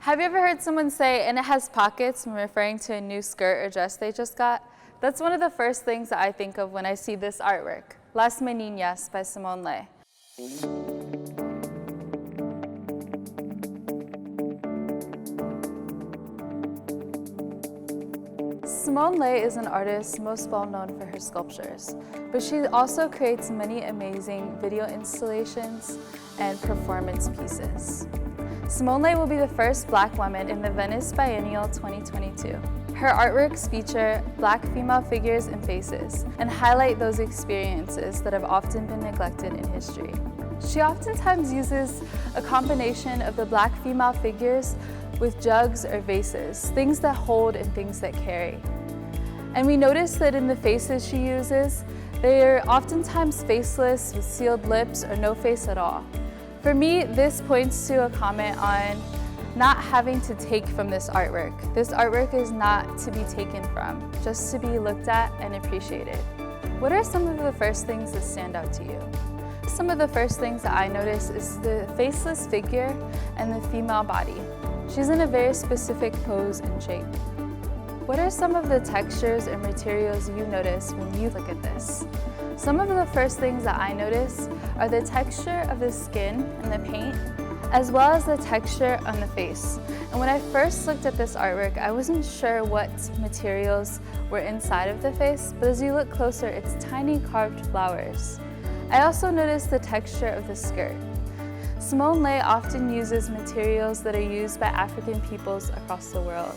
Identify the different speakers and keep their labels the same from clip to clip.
Speaker 1: Have you ever heard someone say, "and it has pockets," when referring to a new skirt or dress they just got? That's one of the first things that I think of when I see this artwork, Las Meninas by Simone Leigh. Simone Leigh is an artist most well known for her sculptures, but she also creates many amazing video installations and performance pieces. Simone Leigh will be the first Black woman in the Venice Biennial 2022. Her artworks feature Black female figures and faces and highlight those experiences that have often been neglected in history. She oftentimes uses a combination of the Black female figures with jugs or vases, things that hold and things that carry. And we notice that in the faces she uses, they are oftentimes faceless with sealed lips or no face at all. For me, this points to a comment on not having to take from this artwork. This artwork is not to be taken from, just to be looked at and appreciated. What are some of the first things that stand out to you? Some of the first things that I notice is the faceless figure and the female body. She's in a very specific pose and shape. What are some of the textures and materials you notice when you look at this? Some of the first things that I notice are the texture of the skin and the paint, as well as the texture on the face. And when I first looked at this artwork, I wasn't sure what materials were inside of the face, but as you look closer, it's tiny carved flowers. I also noticed the texture of the skirt. Simone Leigh often uses materials that are used by African peoples across the world,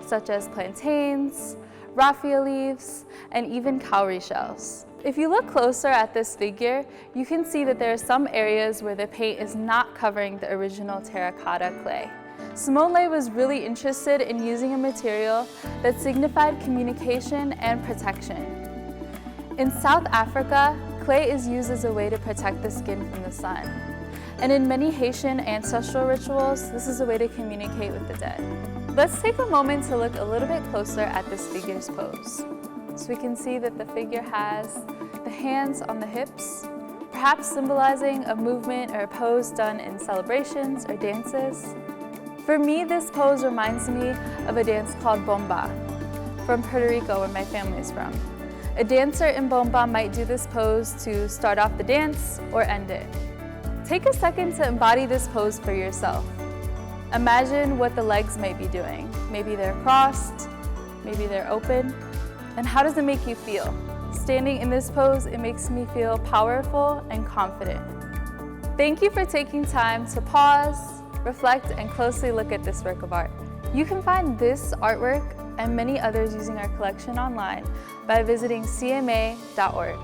Speaker 1: such as plantains, raffia leaves, and even cowrie shells. If you look closer at this figure, you can see that there are some areas where the paint is not covering the original terracotta clay. Simone Leigh was really interested in using a material that signified communication and protection. In South Africa, clay is used as a way to protect the skin from the sun. And in many Haitian ancestral rituals, this is a way to communicate with the dead. Let's take a moment to look a little bit closer at this figure's pose. So we can see that the figure has the hands on the hips, perhaps symbolizing a movement or a pose done in celebrations or dances. For me, this pose reminds me of a dance called bomba from Puerto Rico, where my family is from. A dancer in bomba might do this pose to start off the dance or end it. Take a second to embody this pose for yourself. Imagine what the legs might be doing. Maybe they're crossed, maybe they're open. And how does it make you feel? Standing in this pose, it makes me feel powerful and confident. Thank you for taking time to pause, reflect, and closely look at this work of art. You can find this artwork and many others using our collection online by visiting cma.org.